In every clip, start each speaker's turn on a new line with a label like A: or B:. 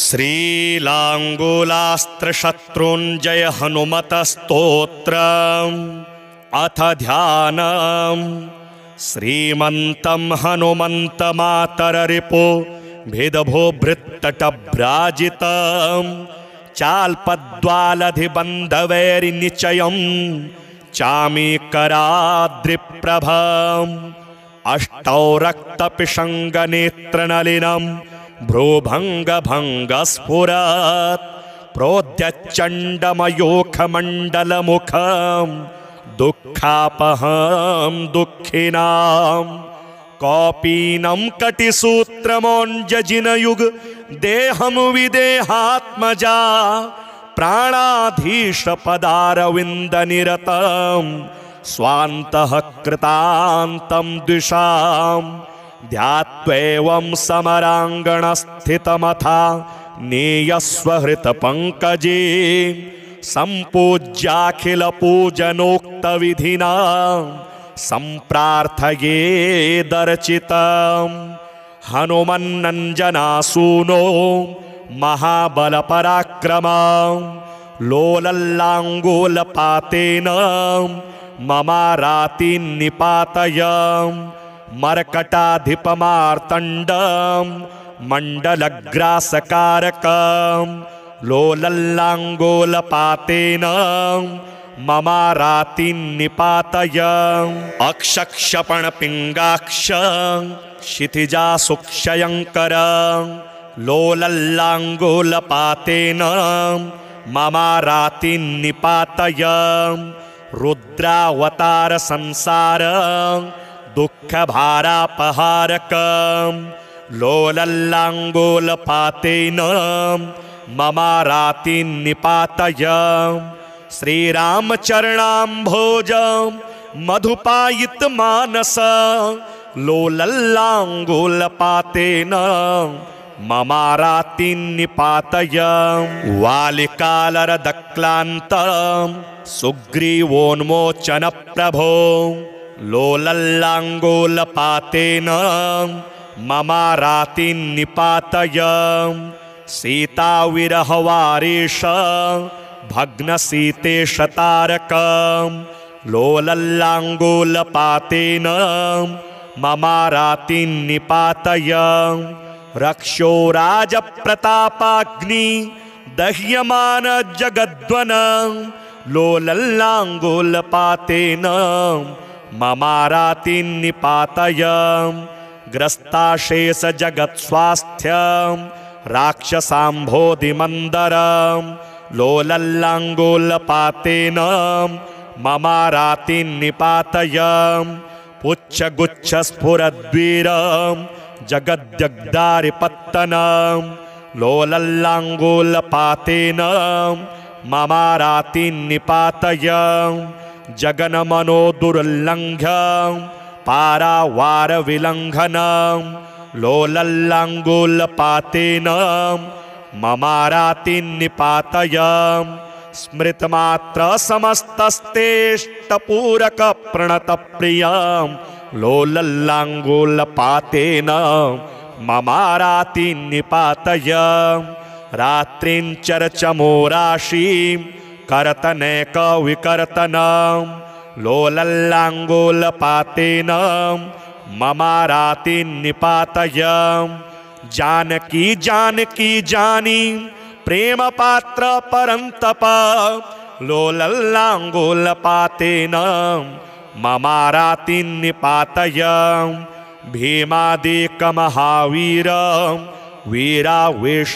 A: श्रीलाङ्गूलास्त्रशत्रुञ्जय हनुमतस्तोत्रम् अथ ध्यानम्। श्रीमन्तं हनुमन्तमातररिपो भेदभोभृत्तटभ्राजितं चाल्पद्वालधिबन्धवैर्निचयं चामीकराद्रिप्रभम् अष्टौ रक्तपिशङ्गनेत्रनलिनं भ्रूभङ्गभङ्गस्फुरत् प्रोद्यच्चण्डमयूखमण्डलमुखं दुःखापहं दुःखिनां कौपीनं कटिसूत्रमोञ्जजिनयुग देहं विदेहात्मजा प्राणाधीशपदारविन्दनिरतं स्वान्तः कृतान्तं द्विषां ध्यात्वैवं समराङ्गणस्थितमथा नेयस्वहृतपङ्कजे सम्पूज्याखिलपूजनोक्तविधिना सम्प्रार्थयेदर्चितं हनुमन्नञ्जनासूनो महाबलपराक्रमा लोलल्लाङ्गूलपातेन ममारातिन्निपातय मर्कटाधिपमार्तण्डं मण्डलग्रासकारकं लोलल्लाङ्गूलपातेन ममारातिन्निपातय अक्षक्षपणपिङ्गाक्ष क्षितिजासुक्षयङ्कर लोलल्लाङ्गूलपातेन ममारातिन्निपातय रुद्रावतारसंसार दुःखभारापहारकं लोलल्लाङ्गूलपातेन ममारातिन्निपातय श्रीरामचरणाम्भोज मधुपायितमानस लोलल्लाङ्गूलपातेन ममारातिन्निपातय वालिकालरदक्लान्तं सुग्रीवोन्मोचनप्रभो लोलल्लाङ्गूलपातेन ममारातिन्निपातय सीताविरहवारेश भग्नसीतेशतारकं लोलल्लाङ्गूलपातेन ममारातिन्निपातय रक्षो राजप्रतापाग्नि दह्यमान जगद्वन लोलल्लाङ्गूलपातेन ममारातिन्निपातय ग्रस्ताशेष जगत्स्वास्थ्यं राक्षसाम्भोधिमन्दरं लोलल्लाङ्गूलपातेन ममारातिन्निपातय पुच्छगुच्छस्फुरद्वीरं जगद्जग्दारिपत्तनं लोलल्लाङ्गूलपातेन ममारातिन्निपातय जगन्मनोदुर्लङ्घ्य पारावारविलङ्घनं लोलल्लाङ्गूलपातेन ममारातिन्निपातय स्मृतमात्रसमस्तस्तेष्टपूरकप्रणतप्रियं लोलल्लाङ्गूलपातेन ममारातिन्निपातय रात्रिञ्चरचमोराशिं कर्तनैकविकर्तनं लोलल्लाङ्गूलपातेन ममारातिन्निपातय जानकी जानकी जानी प्रेमपात्र परन्तप लोलल्लाङ्गूलपातेन ममारातिन्निपातय भीमादिकमहावीरं वीरावेशावतारकं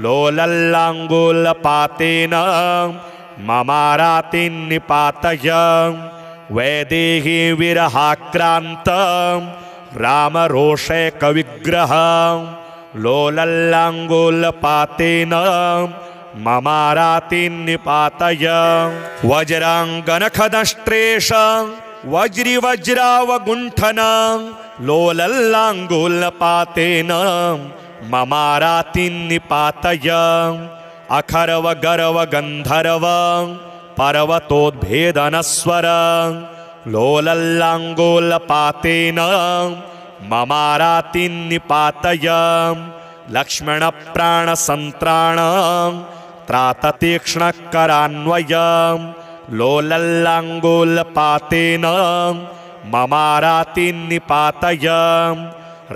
A: लोलल्लाङ्गूलपातेन ममारातिन्निपातय वैदेही विरहाक्रान्तं रामरोषैकविग्रहं लोलल्लाङ्गूलपातेन ममारातिन्निपातय वज्राङ्गनखदष्ट्रेश वज्रिवज्रावगुण्ठनं लोलल्लाङ्गूलपातेन ममारातिन्निपातय अखर्वगर्वगन्धर्व पर्वतोद्भेदनस्वर लोलल्लाङ्गूलपातेन ममारातिन्निपातय लक्ष्मण प्राण संत्राण त्राततीक्ष्ण करान्वय लोलल्लाङ्गूलपातेन ममाराति निपातय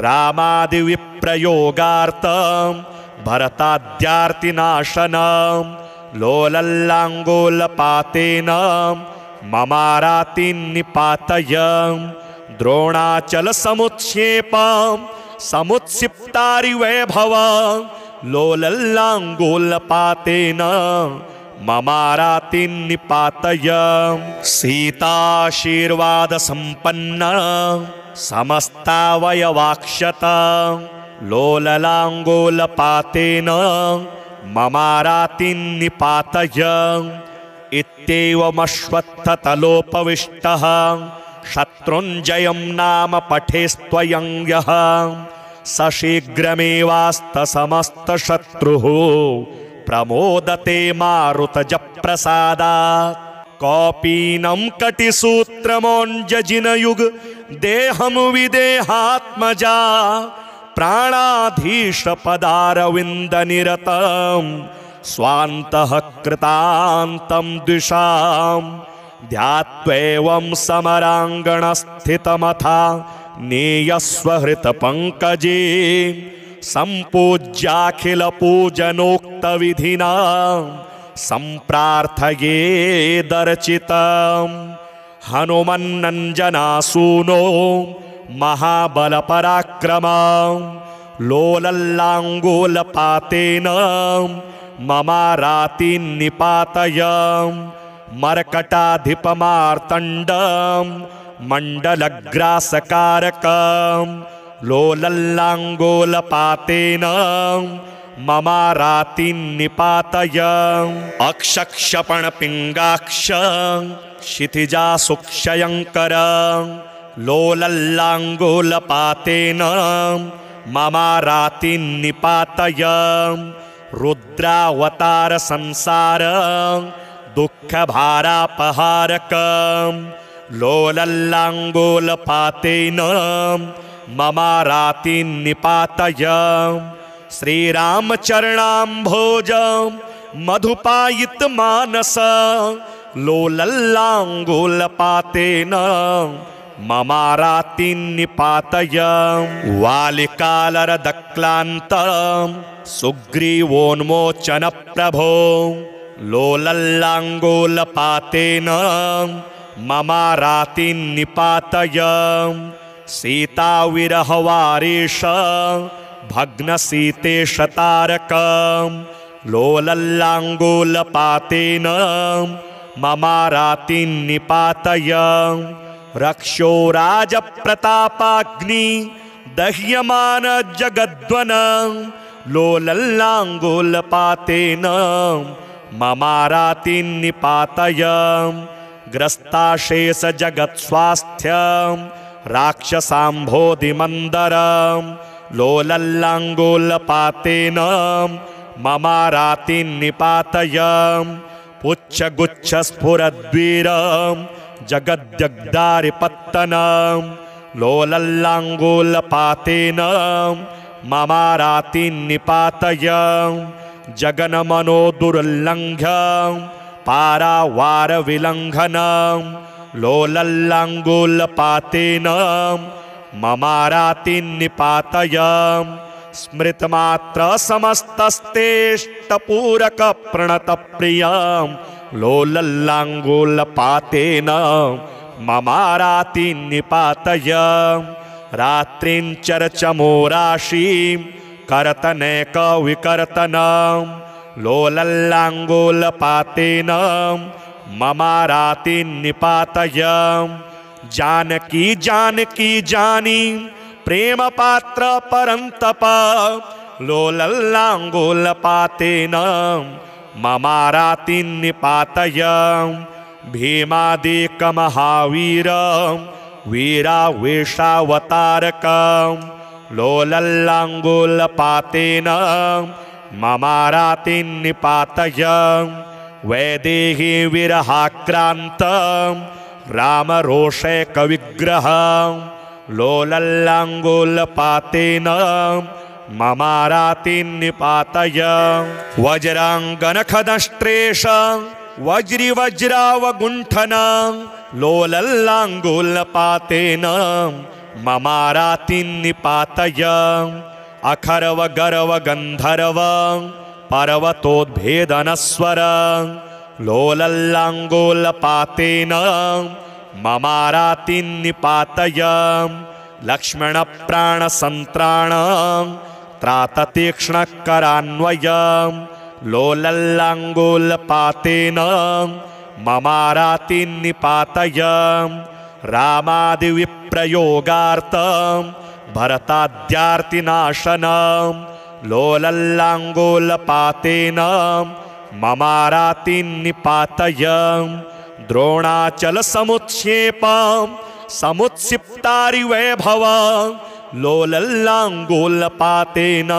A: रामादिविप्रयोगार्थं भरताद्यार्तिनाशनं लोलल्लाङ्गूलपातेन ममाराति निपातय द्रोणाचलसमुत्क्षेपं समुत्क्षिप्तारिवैभवं लोलल्लाङ्गूलपातेन ममाराति निपातय सीताशीर्वाद संपन्न समस्तावयवाक्षत लोललाङ्गूलपातेन ममाराति निपातय इत्येवमश्वत्थतलोपविष्टः शत्रुञ्जयं नाम पठेस्त्वयं यः स शीघ्रमेवास्तसमस्तशत्रुः प्रमोदते मारुतजप्रसादात् कौपीनं कटिसूत्रमोञ्जजिनयुग देहं विदेहात्मजा प्राणाधीशपदारविन्दनिरतं स्वान्तः कृतान्तं द्विषां ध्यात्वैवं समराङ्गणस्थितमथा नेयस्वहृतपङ्कजे सम्पूज्याखिलपूजनोक्तविधिना सम्प्रार्थयेदर्चितं हनुमन्नञ्जनासूनो महाबलपराक्रमा लोलल्लाङ्गूलपातेन ममाराति निपातय मर्कटाधिपमार्तण्डं मण्डलग्रासकारकं लोलल्लाङ्गूलपातेन ममाराति निपातय अक्षक्षपणपिङ्गाक्ष क्षितिजासुक्षयङ्कर लोलल्लाङ्गूलपातेन ममाराति निपातय रुद्रावतार संसार दुःखभारापहारकं लोलल्लाङ्गूलपातेन ममाराति निपातय श्रीरामचरणाम्भोज मधुपायितमानस लोलल्लाङ्गूलपातेन ममाराति निपातय वालिकालरदक्लान्त सुग्रीवोन्मोचनप्रभो लोलल्लाङ्गूलपातेन ममाराति निपातय सीताविरहवारेश भग्नसीतेशतारकं लोलल्लाङ्गूलपातेन ममाराति निपातय रक्षो राजप्रतापाग्नि दह्यमान जगद्वन लोलल्लाङ्गूलपातेन ममाराति निपातय ग्रस्ताशेष जगत्स्वास्थ्यं राक्षसाम्भोधिमन्दरं लोलल्लाङ्गूलपातेन ममाराति निपातय पुच्छगुच्छस्फुरद्वीरं जगद्जग्दारिपत्तनं लोलल्लाङ्गूलपातेन ममाराति निपातय जगन्मनोदुर्लङ्घ्य पारावारविलङ्घनं लोलल्लाङ्गूलपातेन ममाराति निपातय स्मृतमात्र समस्तस्तेष्टपूरकप्रणतप्रियं लोलल्लाङ्गूलपातेन ममाराति निपातय रात्रिञ्चरचमोराशिं कर्तनैकविकर्तनं लोलल्लाङ्गूलपातेन ममाराति निपातय जानकी जानकी जानी प्रेम पात्र परन्तप लोलल्लाङ्गूलपातेन ममाराति निपातय भीमादिकमहावीरं वीरावेशावतारकं लोलल्लाङ्गूलपातेन ममाराति निपातय वैदेही विरहाक्रान्तं रामरोषैकविग्रहं लोलल्लाङ्गूलपातेन ममारातिन्निपातय वज्राङ्गनखदष्ट्रेष वज्रिवज्रावगुण्ठन लोलल्लाङ्गुलपातेन ममारातिन्निपातय अखर्व गर्व गन्धर्व पर्वतोद्भेदनस्वर लोलल्लाङ्गुलपातेन ममारातिन्निपातय लक्ष्मणप्राणसन्त्राण त्राततीक्ष्णकरान्वय लोलल्लाङ्गुलपातेन ममारातिन्निपातय रामादिविप्रयोगार्थं भरताद्यार्तिनाशनं लोलल्लाङ्गुलपातेन ममारातिन्निपातय द्रोणाचलसमुत्क्षेपं समुत्क्षिप्तारिवैभव लोलल्लाङ्गुलपातेन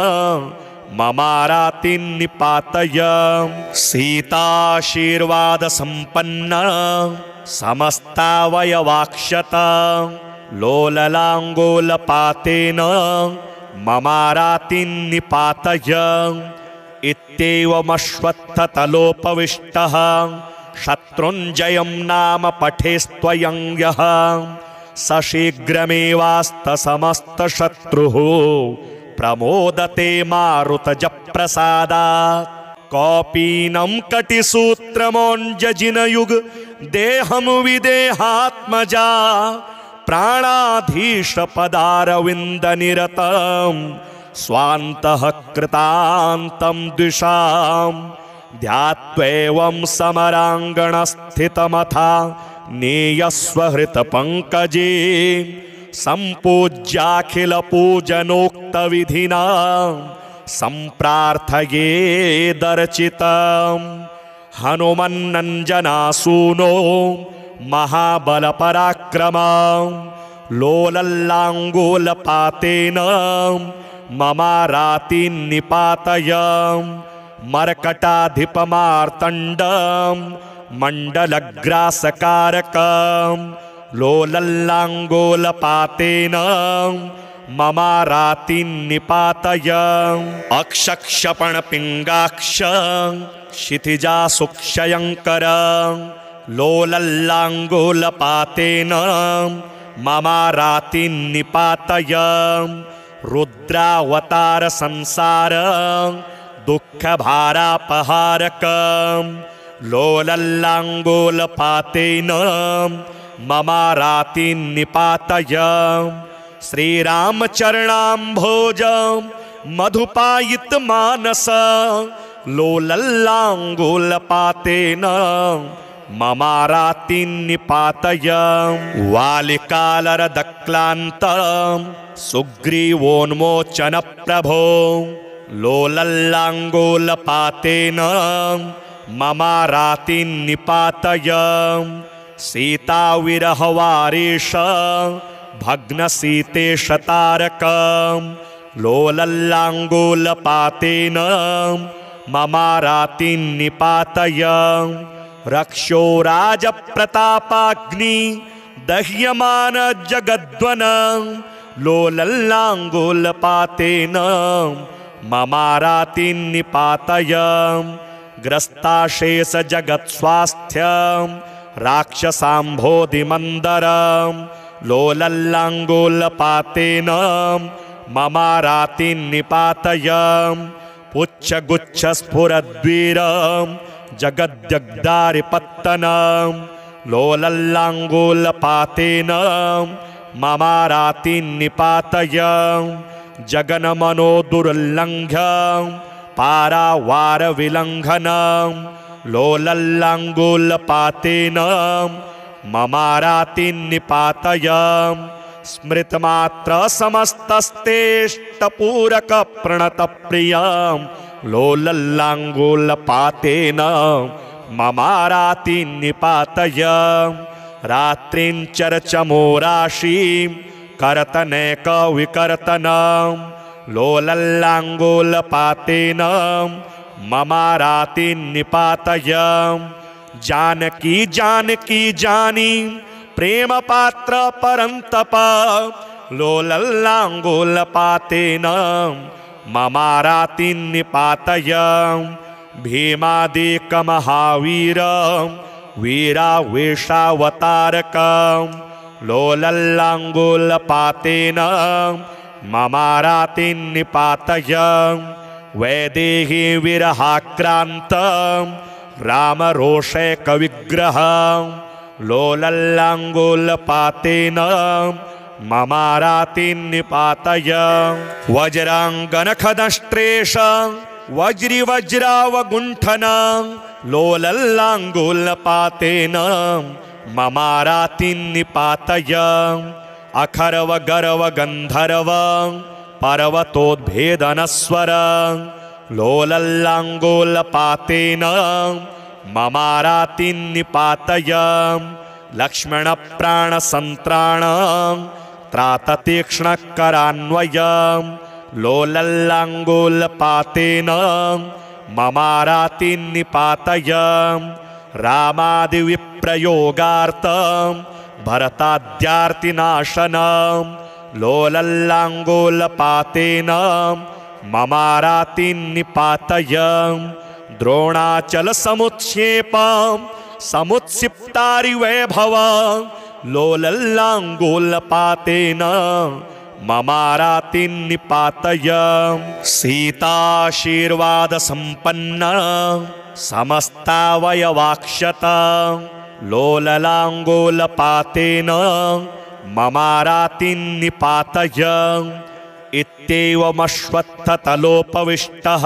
A: ममारातिन्निपातय सीताशीर्वादसम्पन्ना समस्तावयवाक्षत लोललाङ्गुलपातेन ममारातिन्निपातय इत्येवमश्वत्थतलोपविष्टः शत्रुञ्जयं नाम पठेस्त्वयं यः स शीघ्रमेवास्तसमस्तशत्रुः प्रमोदते मारुतजप्रसादात् कौपीनं कटिसूत्रमोञ्जजिनयुग देहं विदेहात्मजा प्राणाधीशपदारविन्दनिरतं स्वान्तः कृतान्तं द्विषां ध्यात्वैवं समराङ्गणस्थितमथा नेयस्वहृतपङ्कजे सम्पूज्याखिलपूजनोक्तविधिना सम्प्रार्थयेदर्चितं हनुमन्नञ्जनासूनो महाबलपराक्रमा लोलल्लाङ्गुलपातेन ममारातिन्निपातय मर्कटाधिपमार्तण्डं मण्डलग्रासकारकं लोलल्लाङ्गुलपातेन ममारातिन्निपातय अक्षक्षपणपिङ्गाक्ष क्षितिजासुक्षयङ्कर लोलल्लाङ्गुलपातेन ममारातिन्निपातय रुद्रावतारसंसार दुःखभारापहारकं लोलल्लाङ्गुलपातेन ममारातिन्निपातय श्रीरामचरणाम्भोज मधुपायितमानस लोलल्लाङ्गुलपातेन ममारातिन्निपातय वालिकालरदक्लान्तं सुग्रीवोन्मोचनप्रभो लोलल्लाङ्गुलपातेन ममारातिन्निपातय सीताविरहवारेश भग्नसीतेशतारकं लोलल्लाङ्गुलपातेन ममारातिन्निपातय रक्षो राजप्रतापाग्नि दह्यमान जगद्वन लोलल्लाङ्गुलपातेन ममारातिन्निपातय ग्रस्ताशेष जगत्स्वास्थ्यं राक्षसाम्भोधिमन्दरं लोलल्लाङ्गुलपातेन ममारातिन्निपातय पुच्छगुच्छस्फुरद्वीरं जगद्जग्दारिपत्तनं लोलल्लाङ्गुलपातेन ममारातिन्निपातय जगन्मनोदुर्लङ्घ्य पारावारविलङ्घनं लोलल्लाङ्गुलपातेन ममारातिन्निपातय स्मृतमात्रसमस्तस्तेष्टपूरकप्रणतप्रियं लोलल्लाङ्गुलपातेन ममारातिन्निपातय रात्रिञ्चरचमोराशिं कर्तनैकविकर्तनं लोलल्लाङ्गुलपातेन ममारातिन्निपातय जानकी जानकी जानी प्रेमपात्र परन्तप लोलल्लाङ्गुलपातेन ममारातिन्निपातय भीमादिकमहावीरं वीरावेशावतारकं लोलल्लाङ्गूलपातेन ममारातिन्निपातय वैदेही विरहाक्रान्तं रामरोषैकविग्रहं लोलल्लाङ्गूलपातेन ममारातिन्निपातय वज्राङ्गनखदष्ट्रेश वज्रिवज्रावगुण्ठनं लोलल्लाङ्गूलपातेन ममारातिन्निपातय अखर्वगर्वगन्धर्व पर्वतोद्भेदनस्वर लोलल्लाङ्गूलपातेन ममारातिन्निपातय लक्ष्मणप्राणसन्त्राण त्राततीक्ष्णकरान्वयं लोलल्लाङ्गूलपातेन ममारातिन्निपातय रामादिविप्रयोगार्थं भरताद्यार्तिनाशनं लोलल्लाङ्गूलपातेन ममारातिन्निपातय द्रोणाचलसमुत्क्षेपं समुत्क्षिप्तारिवैभवं लोलल्लाङ्गूलपातेन ममारातिन्निपातय सीताशीर्वादसम्पन्ना समस्तावयवाक्षता लोललाङ्गूलपातेन ममारातिन्निपातय इत्येवमश्वत्थतलोपविष्टः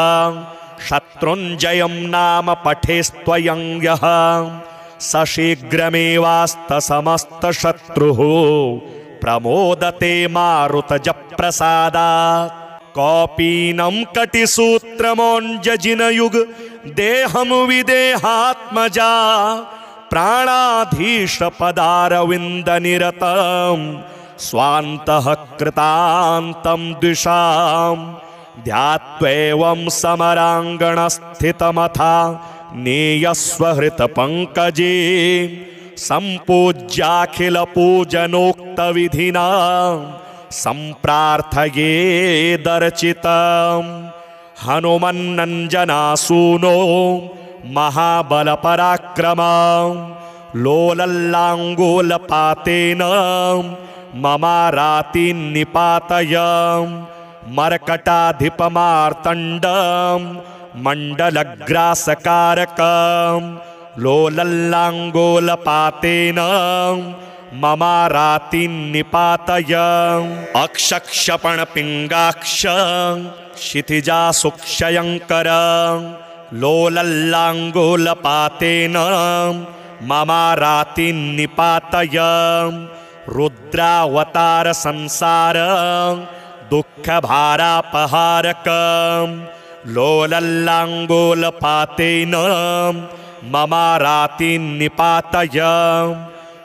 A: शत्रुञ्जयं नाम पठेस्त्वयं यः स शीघ्रमेवास्तसमस्तशत्रुः प्रमोदते मारुतजप्रसादात् कौपीनं कटिसूत्रमोञ्जजिनयुग देहं विदेहात्मजा प्राणाधीशपदारविन्दनिरतं स्वान्तः कृतान्तं द्विषां ध्यात्वैवं समराङ्गणस्थितमथा नेयस्वहृतपङ्कजे सम्पूज्याखिलपूजनोक्तविधिना सम्प्रार्थयेदर्चितं हनुमन्नञ्जनासूनो महाबलपराक्रमं लोलल्लाङ्गूलपातेन ममारातिन्निपातय मर्कटाधिपमार्तण्डं मण्डलग्रासकारकं लोलल्लाङ्गूलपातेन ममारातिन्निपातय अक्षक्षपणपिङ्गाक्ष क्षितिजासुक्षयङ्कर लोलल्लाङ्गूलपातेन ममारातिन्निपातय रुद्रावतारसंसार दुःखभारापहारकं लोलल्लाङ्गूलपातेन ममारातिन्निपातय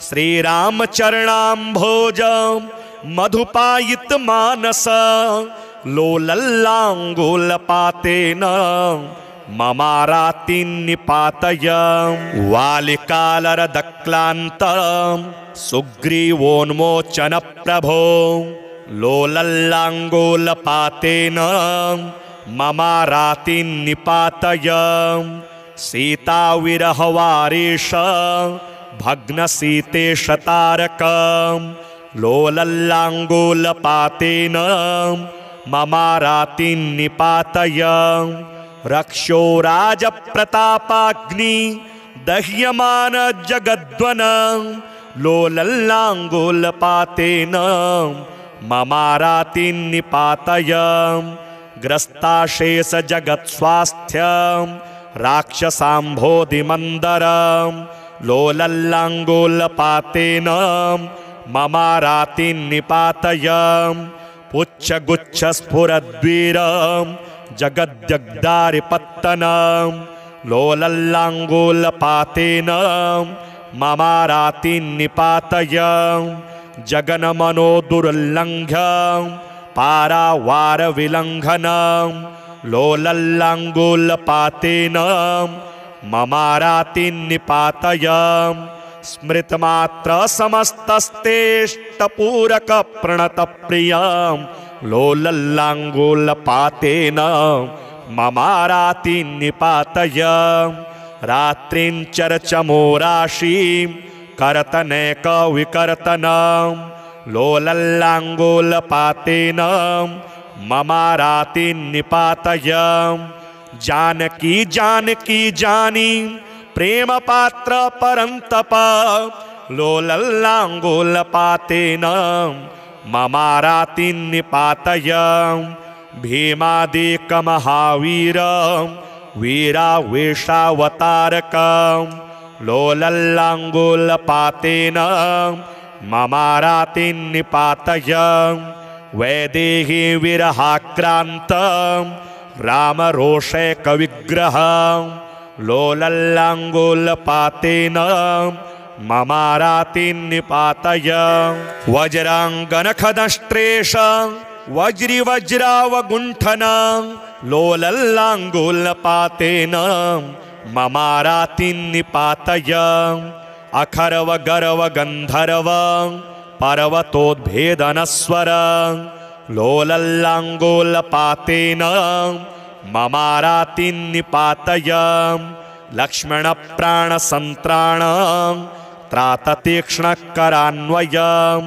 A: श्रीरामचरणाम्भोजं मधुपायितमानस लोलल्लाङ्गूलपातेन ममारातिन्निपातय वालिकालरदक्लान्तं सुग्रीवोन्मोचनप्रभो लोलल्लाङ्गूलपातेन ममारातिन्निपातय सीताविरहवारीश भग्नसीतेशतारकं लोलल्लाङ्गूलपातेन ममारातिन्निपातय रक्षो राजप्रतापाग्नि दह्यमान जगद्वन लोलल्लाङ्गूलपातेन ममारातिन्निपातय ग्रस्ताशेष जगत्स्वास्थ्यं राक्षसाम्भोधिमन्दरं लोलल्लाङ्गूलपातेन ममारातिन्निपातय पुच्छगुच्छस्फुरद्वीरं जगद्जग्दारिपत्तनं लोलल्लाङ्गूलपातेन ममारातिन्निपातय जगन्मनोदुर्लङ्घ्य पारावारविलङ्घनं लोलल्लाङ्गूलपातेन ममारातिन्निपातय स्मृतमात्रसमस्तस्तेष्टपूरकप्रणतप्रियं लोलल्लाङ्गूलपातेन ममारातिन्निपातय रात्रिञ्चरचमोराशीं कर्तनैकविकर्तनं लोलल्लाङ्गूलपातेन ममारातिन्निपातय जानकी जानकी जानी प्रेमपात्र परन्तप लोलल्लाङ्गूलपातेन ममारातिन्निपातय भीमादिकमहावीर वीरावेशावतारकं लोलल्लाङ्गूलपातेन ममारातिन्निपातय वैदेही विरहाक्रान्तं रामरोषैकविग्रहं लोलल्लाङ्गूलपातेन ममारातिन्निपातय वज्राङ्गनखदष्ट्रेश वज्रिवज्रावगुण्ठनं लोलल्लाङ्गूलपातेन ममारातिन्निपातय अखर्वगर्वगन्धर्व पर्वतोद्भेदनस्वर लोलल्लाङ्गूलपातेन ममारातिन्निपातय लक्ष्मणप्राणसन्त्राण त्राततीक्ष्णकरान्वयं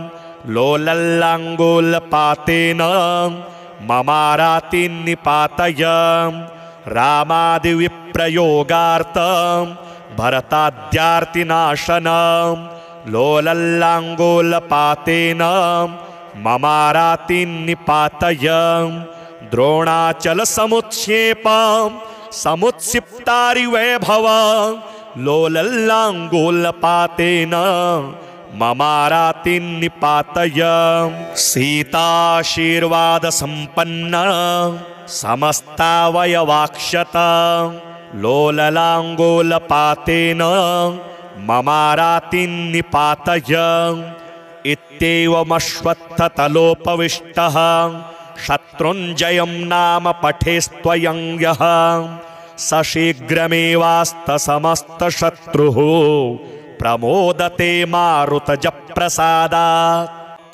A: लोलल्लाङ्गूलपातेन ममारातिन्निपातय रामादिविप्रयोगार्थं भरताद्यार्तिनाशनं लोलल्लाङ्गूलपातेन ममारातिन्निपातय द्रोणाचलसमुत्क्षेपं समुत्क्षिप्तारिवैभवं लोलल्लाङ्गूलपातेन ममारातिन्निपातय सीताशीर्वादसम्पन्ना समस्तावयवाक्षत लोलल्लाङ्गूलपातेन ममारातिन्निपातय इत्येवमश्वत्थतलोपविष्टः शत्रुञ्जयं नाम पठेस्त्वयं यः स शीघ्रमेवास्तसमस्तशत्रुः प्रमोदते मारुतजप्रसादात्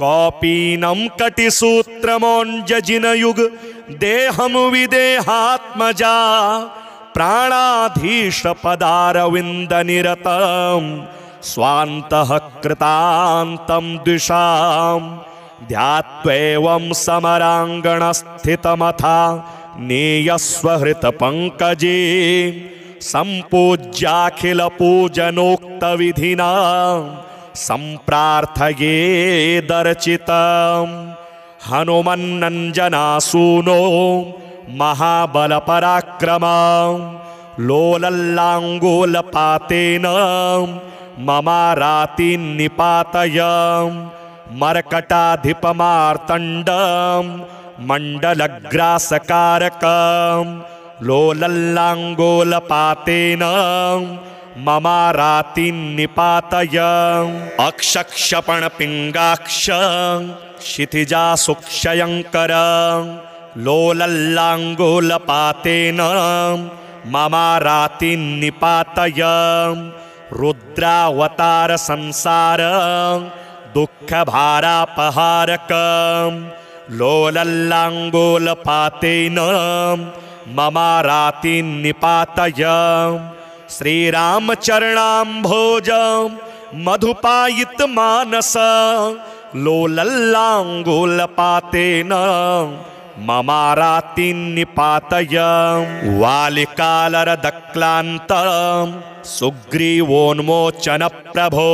A: कौपीनं कटिसूत्रमोञ्जजिनयुग देहं विदेहात्मजा प्राणाधीशपदारविन्दनिरतं स्वान्तः कृतान्तं द्विषां ध्यात्वैवं समराङ्गणस्थितमथा नेयस्वहृतपङ्कजे सम्पूज्याखिलपूजनोक्तविधिना सम्प्रार्थयेदर्चितं हनुमन्नञ्जनासूनो महाबलपराक्रमं लोलल्लाङ्गूलपातेन ममारातिन्निपातय मर्कटाधिपमार्तण्डं मण्डलग्रासकारकं लोलल्लाङ्गूलपातेन ममारातिन्निपातय अक्षक्षपणपिङ्गाक्ष क्षितिजासुक्षयङ्कर लोलल्लाङ्गूलपातेन ममारातिन्निपातय रुद्रावतारसंसार दुःखभारापहारकं लोलल्लाङ्गूलपातेन ममारातिन्निपातय श्रीरामचरणाम्भोज मधुपायितमानस लोलल्लाङ्गूलपातेन ममारातिन्निपातय वालिकालरदक्लान्तं सुग्रीवोन्मोचनप्रभो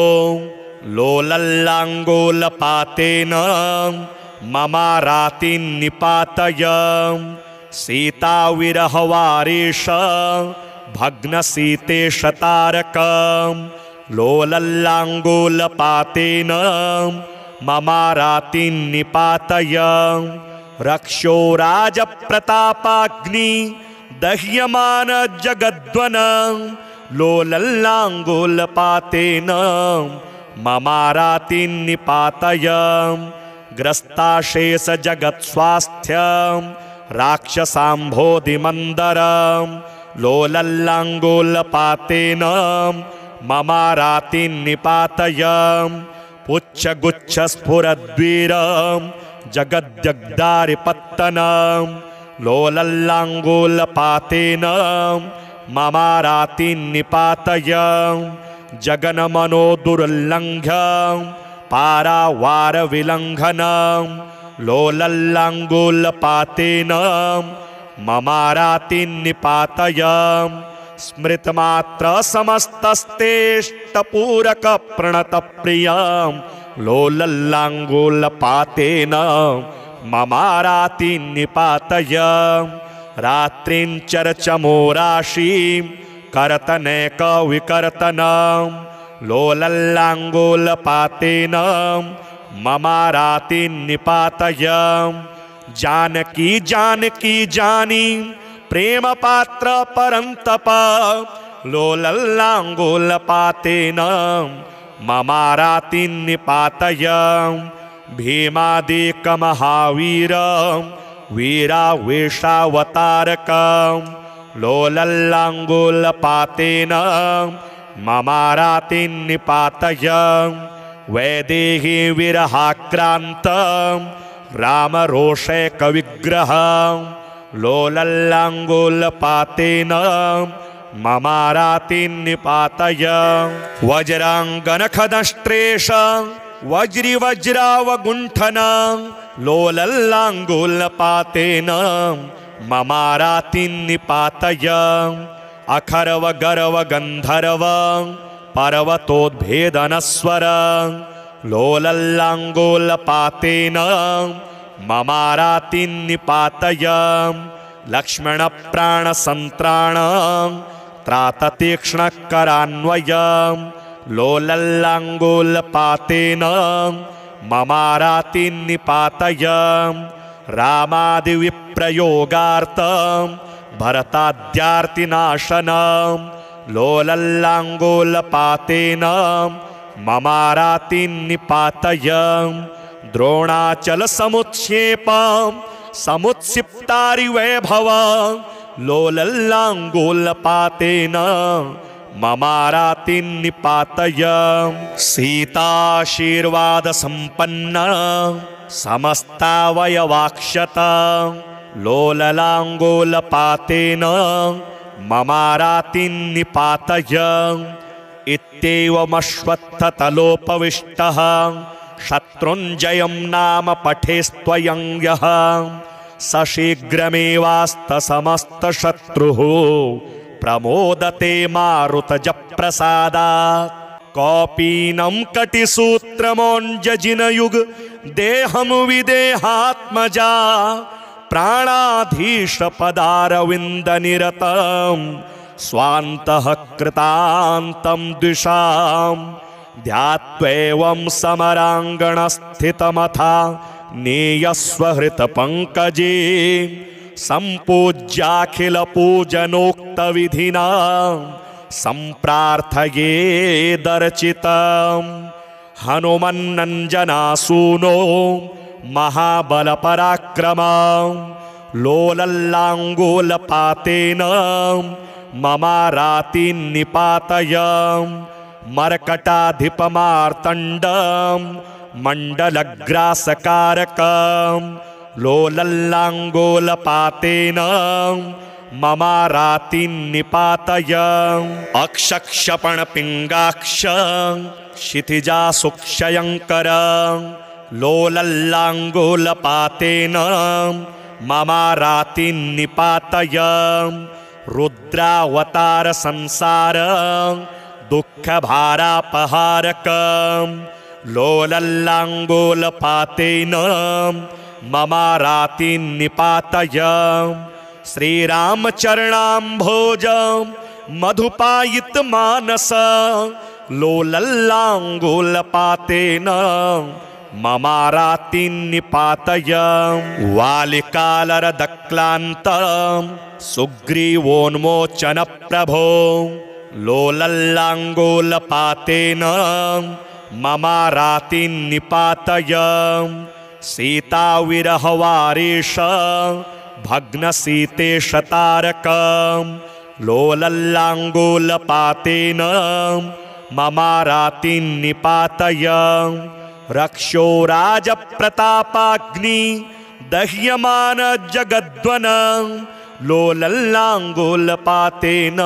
A: लोलल्लाङ्गूलपातेन ममारातिन्निपातय सीताविरहवारेश भग्नसीतेशतारकं लोलल्लाङ्गूलपातेन ममारातिन्निपातय रक्षो राजप्रतापाग्नि दह्यमान जगद्वन लोलल्लाङ्गूलपातेन ममारातिन्निपातय ग्रस्ताशेष जगत्स्वास्थ्यं राक्षसाम्भोधिमन्दरं लोलल्लाङ्गूलपातेन ममारातिन्निपातय पुच्छगुच्छस्फुरद्वीरं जगद्जग्दारिपत्तनं लोलल्लाङ्गूलपातेन ममारातिन्निपातय जगन्मनो दुर्लङ्घ्य पारावारविलङ्घनं लोलल्लाङ्गूलपातेन ममारातिन्निपातय स्मृतमात्र समस्तस्तेष्टपूरकप्रणतप्रियं लोलल्लाङ्गूलपातेन ममारातिन्निपातय रात्रिञ्चरचमोराशीं कर्तनैकविकर्तनं लोलल्लाङ्गूलपातेन ममारातिन्निपातय जानकी जानकी जानी प्रेमपात्र परन्तप लोलल्लाङ्गूलपातेन ममारातिन्निपातय भीमादिकमहावीर वीरावेशावतारकं लोलल्लाङ्गूलपातेन ममारातिन्निपातय वैदेही विरहाक्रान्तं रामरोषैकविग्रहं लोलल्लाङ्गूलपातेन ममारातिन्निपातय वज्राङ्गनखदष्ट्रेश वज्रिवज्रावगुण्ठनं लोलल्लाङ्गूलपातेन ममारातिन्निपातय अखर्वगर्वगन्धर्व पर्वतोद्भेदनस्वर लोलल्लाङ्गूलपातेन ममारातिन्निपातय लक्ष्मणप्राणसन्त्राण त्राततीक्ष्णकरान्वयं लोलल्लाङ्गूलपातेन ममारातिन्निपातय रामादिविप्रयोगार्थं भरताद्यार्तिनाशनं लोलल्लाङ्गूलपातेन ममारातिन्निपातय द्रोणाचलसमुत्क्षेपं समुत्क्षिप्तारिवैभवं लोलल्लाङ्गूलपातेन ममारातिन्निपातय सीताशीर्वादसम्पन्ना समस्तावयवाक्षत लोलल्लाङ्गूलपातेन ममारातिन्निपातय इत्येवमश्वत्थतलोपविष्टः शत्रुञ्जयं नाम पठेस्त्वयं यः स शीघ्रमेवास्तसमस्तशत्रुः प्रमोदते मारुतजप्रसादात् कौपीनं कटिसूत्रमोञ्जजिनयुग देहं विदेहात्मजा प्राणाधीशपदारविन्दनिरतं स्वान्तः कृतान्तं द्विषां ध्यात्वैवं समराङ्गणस्थितमथा नेयस्वहृतपङ्कजे सम्पूज्याखिलपूजनोक्तविधिना सम्प्रार्थयेदर्चितं हनुमन्नञ्जनासूनो महाबलपराक्रमं लोलल्लाङ्गूलपातेन ममारातिन्निपातय मर्कटाधिपमार्तण्डं मण्डलग्रासकारकं लोलल्लाङ्गूलपातेन ममारातिन्निपातय अक्षक्षपणपिङ्गाक्ष क्षितिजासुक्षयङ्कर लोलल्लाङ्गूलपातेन ममारातिन्निपातय रुद्रावतारसंसार दुःखभारापहारकं लोलल्लाङ्गूलपातेन ममारातिन्निपातय श्रीरामचरणाम्भोज मधुपायितमानस लोलल्लाङ्गूलपातेन ममारातिन्निपातय वालिकालरदक्लान्तं सुग्रीवोन्मोचनप्रभो लोलल्लाङ्गूलपातेन ममारातिन्निपातय सीताविरहवारेश भग्नसीतेशतारकं लोलल्लाङ्गूलपातेन ममारातिन्निपातय रक्षो राजप्रतापाग्नि दह्यमान जगद्वन लोलल्लाङ्गूलपातेन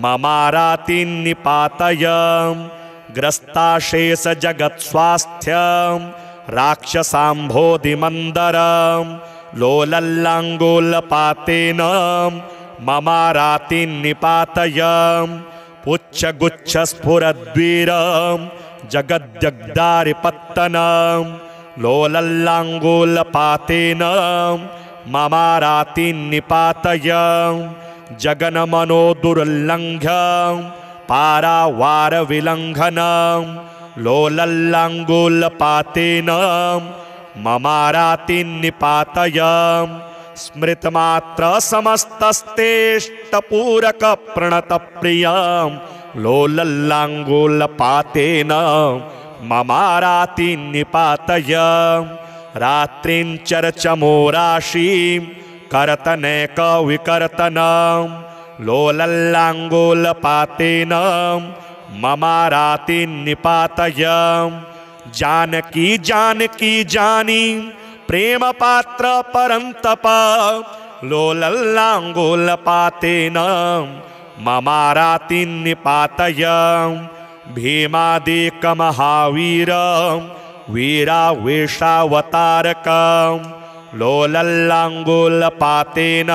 A: ममारातिन्निपातय ग्रस्ताशेष जगत्स्वास्थ्यं राक्षसाम्भोधिमन्दरं लोलल्लाङ्गूलपातेन ममारातिन्निपातय पुच्छगुच्छस्फुरद्वीरं जगद्जग्दारिपत्तनं लोलल्लाङ्गूलपातेन ममारातिन्निपातय जगन्मनोदुर्लङ्घ्य पारावारविलङ्घनं लोलल्लाङ्गूलपातेन ममारातिन्निपातय स्मृतमात्रसमस्तस्तेष्टपूरकप्रणतप्रियं लोलल्लाङ्गूलपातेन ममारातिन्निपातय रात्रिञ्चरचमोराशिं कर्तनैकविकर्तनं लोलल्लाङ्गूलपातेन ममारातिन्निपातय जानकी जानकी जानी प्रेमपात्र परन्तप लोलल्लाङ्गूलपातेन ममारातिन्निपातय भीमादिकमहावीरं वीरावेशावतारकं लोलल्लाङ्गूलपातेन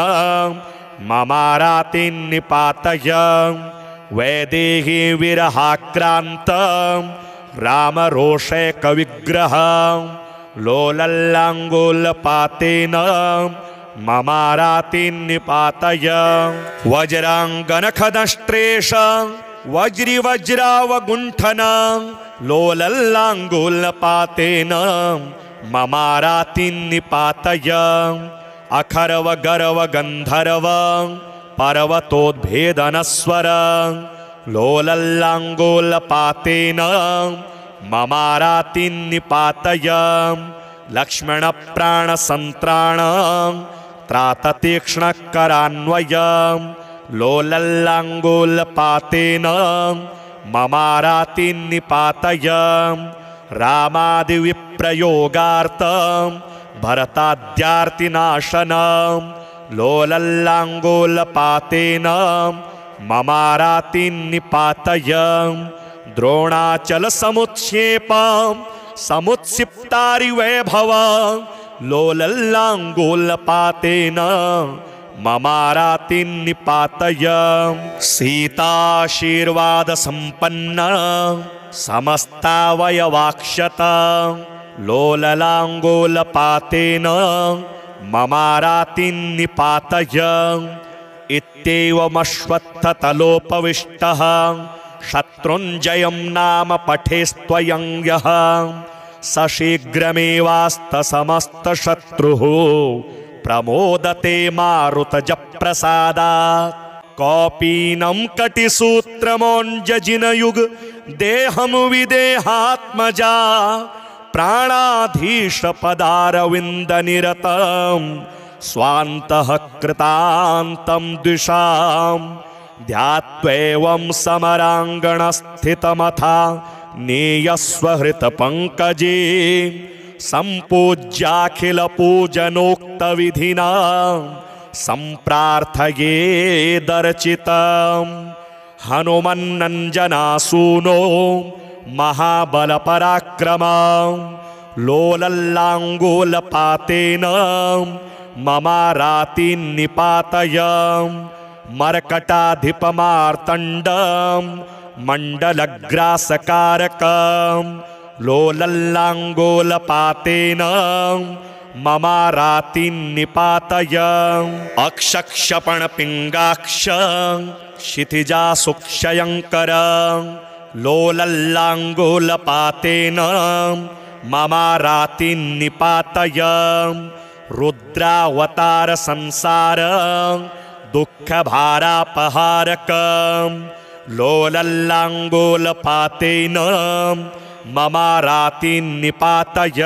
A: ममारातिन्निपातय वैदेही विरहाक्रान्तं रामरोषैकविग्रहं लोलल्लाङ्गूलपातेन ममारातिन्निपातय वज्राङ्गनखदष्ट्रेश वज्रिवज्रावगुण्ठनं लोलल्लाङ्गूलपातेन ममारातिन्निपातय अखर्वगर्वगन्धर्व पर्वतोद्भेदनस्वर लोलल्लाङ्गूलपातेन ममारातिन्निपातय लक्ष्मणप्राणसन्त्राण त्राततीक्ष्णकरान्वयं लोलल्लाङ्गूलपातेन ममारातिन्निपातय रामादिविप्रयोगार्थं भरताद्यार्तिनाशनं लोलल्लाङ्गूलपातेन ममारातिन्निपातय द्रोणाचलसमुत्क्षेपं समुत्क्षिप्तारिवैभवं लोलल्लाङ्गूलपातेन ममारातिन्निपातय सीताशीर्वादसम्पन्ना समस्तावयवाक्षत लोललाङ्गूलपातेन ममारातिन्निपातय इत्येवमश्वत्थतलोपविष्टः शत्रुञ्जयं नाम पठेस्त्वयं यः स शीघ्रमेवास्तसमस्तशत्रुः प्रमोदते मारुतजप्रसादात् कौपीनं कटिसूत्रमोञ्जजिनयुग देहं विदेहात्मजा प्राणाधीशपदारविन्दनिरतं स्वान्तः कृतान्तं द्विषां ध्यात्वैवं समराङ्गणस्थितमथा नेयस्वहृतपङ्कजे सम्पूज्याखिलपूजनोक्तविधिना सम्प्रार्थयेदर्चितं हनुमन्नञ्जनासूनो महाबलपराक्रमं लोलल्लाङ्गूलपातेन ममारातिन्निपातय मर्कटाधिपमार्तण्डं मण्डलग्रासकारकं लोलल्लाङ्गूलपातेन ममारातिन्निपातय अक्षक्षपणपिङ्गाक्ष क्षितिजासुक्षयङ्कर लोलल्लाङ्गूलपातेन ममारातिन्निपातय रुद्रावतारसंसार दुःखभारापहारकं लोलल्लाङ्गूलपातेन ममारातिन्निपातय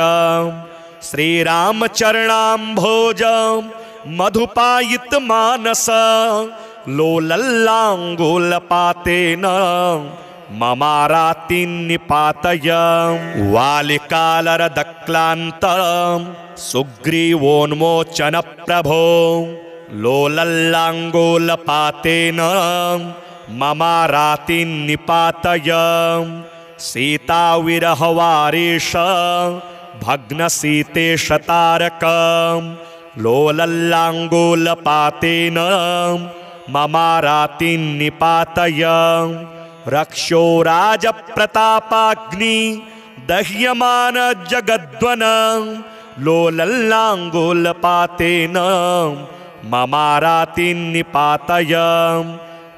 A: श्रीरामचरणाम्भोज मधुपायितमानस लोलल्लाङ्गूलपातेन ममारातिन्निपातय वालिकालरदक्लान्तं सुग्रीवोन्मोचनप्रभो लोलल्लाङ्गोलपातेन ममारातिन्निपातय सीताविरहवारेश भग्नसीतेशतारकं लोलल्लाङ्गोलपातेन ममारातिन्निपातय रक्षो राजप्रतापाग्नि दह्यमान जगद्वन लोलल्लाङ्गोलपातेन ममारातिन्निपातय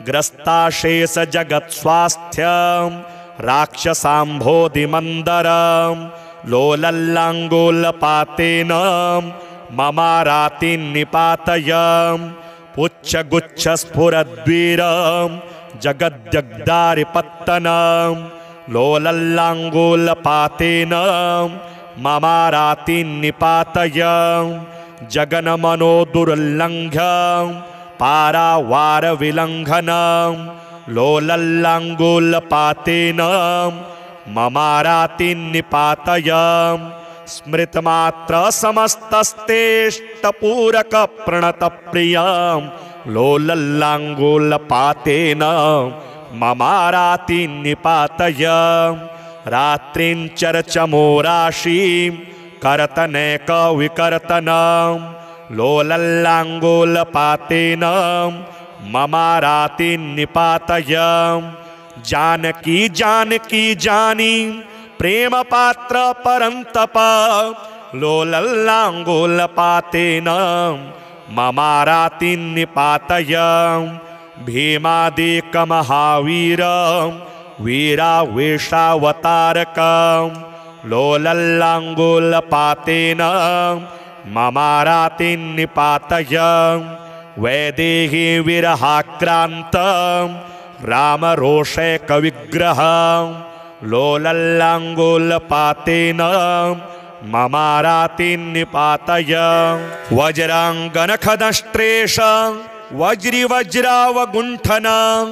A: ग्रस्ताशेष जगत्स्वास्थ्यं राक्षसाम्भोधिमन्दरं लोलल्लाङ्गोलपातेन ममारातिन्निपातय पुच्छगुच्छस्फुरद्वीरं जगद्जग्दारिपत्तनं लोलल्लाङ्गोलपातेन ममारातिन्निपातय जगन्मनोदुर्लङ्घ्य पारावारविलङ्घनं लोलल्लाङ्गोलपातेन ममारातिन्निपातय स्मृतमात्रसमस्तस्तेष्टपूरकप्रणतप्रियं लोलल्लाङ्गोलपातेन ममारातिन्निपातय रात्रिञ्चरचमोराशिं कर्तनैकविकर्तनं लोलल्लाङ्गोलपातेन ममारातिन्निपातय जानकी जानकी जानी प्रेमपात्र परन्तप लोलल्लाङ्गोलपातेन ममारातिन्निपातय भीमादिकमहावीरं वीरावेशावतारकं लोलल्लाङ्गोलपातेन ममारातिन्निपातय वैदेही विरहाक्रान्तं रामरोषैकविग्रहं लोलल्लाङ्गोलपातेन ममारातिन्निपातय वज्राङ्गनखदष्ट्रेश वज्रिवज्रावगुण्ठनं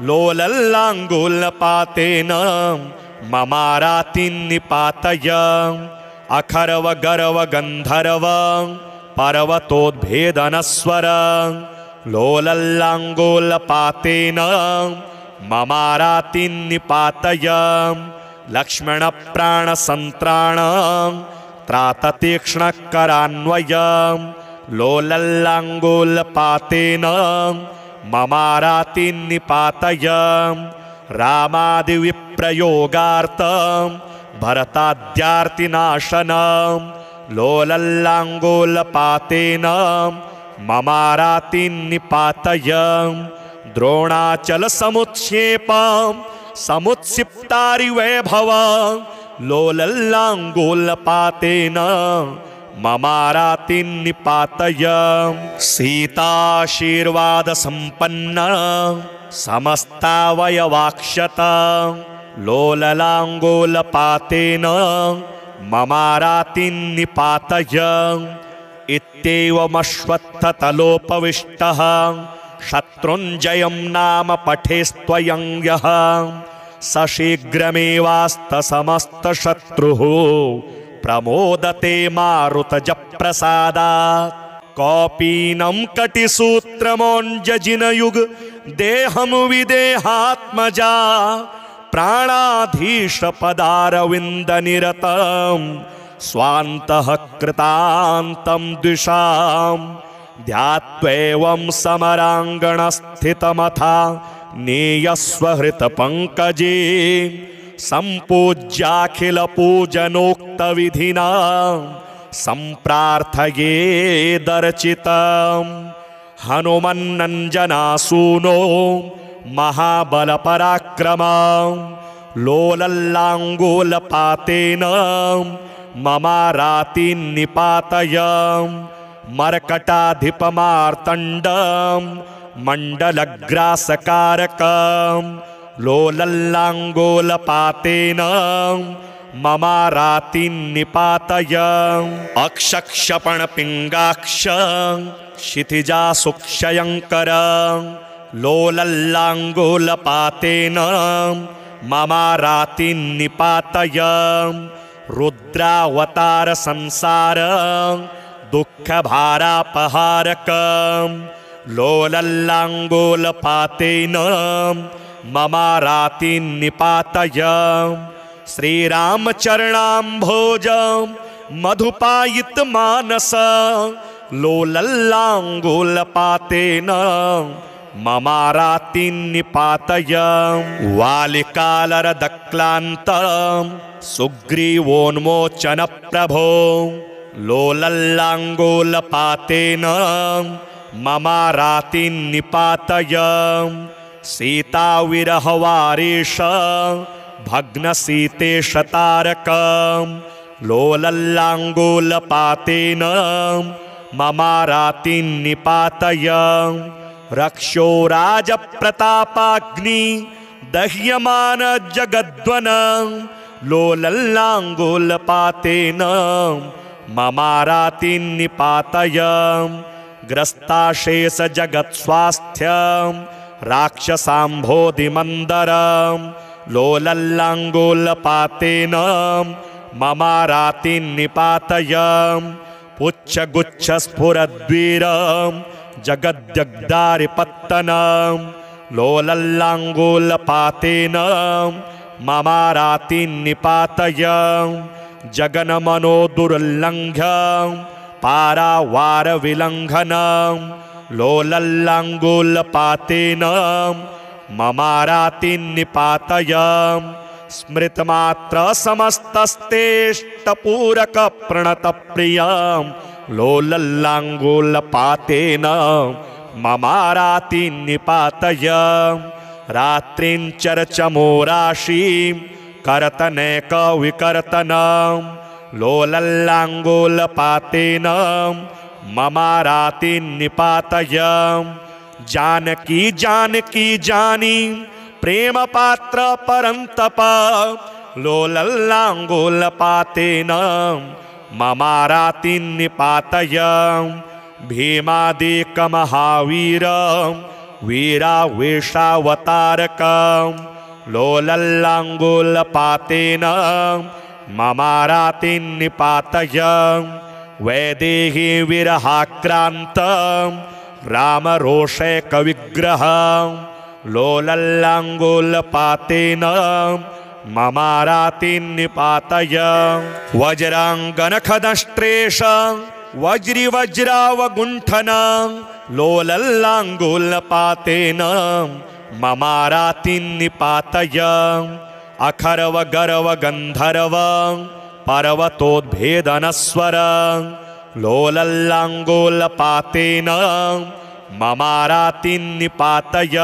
A: लोलल्लाङ्गोलपातेन ममारातिन्निपातय अखर्वगर्वगन्धर्वं पर्वतोद्भेदनस्वरं लोलल्लाङ्गोलपातेन ममारातिन्निपातय लक्ष्मणप्राणसन्त्राणं त्राततीक्ष्णकरान्वयं लोलल्लाङ्गोलपातेन ममारातिन्निपातय रामादिविप्रयोगार्थं भरताद्यार्तिनाशनं लोलल्लाङ्गोलपातेन ममारातिन्निपातय द्रोणाचलसमुत्क्षेपं समुत्क्षिप्तारिवैभवं लोलल्लाङ्गोलपातेन ममारातिन्निपातय सीताशीर्वादसम्पन्ना समस्तावयवाक्षता लोललाङ्गोलपातेन ममारातिन्निपातय इत्येवमश्वत्थतलोपविष्टः शत्रुञ्जयं नाम पठेस्त्वयं यः स शीघ्रमेवास्तसमस्तशत्रुः प्रमोदते मारुतजप्रसादात् कौपीनं कटिसूत्रमोञ्जजिनयुग देहं विदेहात्मजा प्राणाधीशपदारविन्दनिरतं स्वान्तः कृतान्तं द्विषां ध्यात्वैवं समराङ्गणस्थितमथा नेयस्वहृतपङ्कजे सम्पूज्याखिलपूजनोक्तविधिना सम्प्रार्थयेदर्चितं हनुमन्नञ्जनासूनो महाबलपराक्रमं लोलल्लाङ्गोलपातेन ममारातिन्निपातय मर्कटाधिपमार्तण्डं मण्डलग्रासकारकं लोलल्लाङ्गोलपातेन ममारातिन्निपातय अक्षक्षपणपिङ्गाक्ष क्षितिजासुक्षयङ्कर लोलल्लाङ्गोलपातेन ममारातिन्निपातय रुद्रावतार संसार दुःखभारापहारकं लोलल्लाङ्गूलपातेन ममारातिन्निपातय श्रीरामचरणाम्भोज मधुपायितमानस लोलल्लाङ्गूलपातेन ममारातिन्निपातय वालिकालरदक्लान्तं सुग्रीवोन्मोचनप्रभो लोलल्लाङ्गूलपातेन ममारातिन्निपातय सीताविरहवारीश भग्नसीतेशतारकं लोलल्लाङ्गूलपातेन ममारातिन्निपातय रक्षो राजप्रतापाग्नि दह्यमान जगद्वन लोलल्लाङ्गूलपातेन ममारातिन्निपातय ग्रस्ताशेष जगत्स्वास्थ्यं राक्षसाम्भोधिमन्दरं लोलल्लाङ्गूलपातेन ममारातिन्निपातय पुच्छगुच्छस्फुरद्वीरं जगद्जग्दारिपत्तनं लोलल्लाङ्गूलपातेन ममारातिन्निपातय जगन्मनोदुर्लङ्घ्य पारावारविलङ्घनं लोलल्लाङ्गूलपातेन ममारातिन्निपातय स्मृतमात्रसमस्तस्तेष्टपूरकप्रणतप्रियं लोलल्लाङ्गूलपातेन ममारातिन्निपातय रात्रिञ्चरचमोराशिं कर्तनैकविकर्तनं लोलल्लाङ्गूलपातेन ममारातिन्निपातय जानकी जानकी जानी प्रेमपात्र परन्तप लोलल्लाङ्गूलपातेन ममारातिन्निपातय भीमादिकमहावीरं वीरावेशावतारकं लोलल्लाङ्गूलपातेन ममारातिन्निपातय वैदेही विरहाक्रान्तं रामरोषैकविग्रहं लोलल्लाङ्गूलपातेन ममारातिन्निपातय वज्राङ्गनखदष्ट्रेश वज्रिवज्रावगुण्ठनं लोलल्लाङ्गूलपातेन ममारातिन्निपातय अखर्वगर्वगन्धर्वं पर्वतोद्भेदनस्वरं लोलल्लाङ्गूलपातेन ममारातिन्निपातय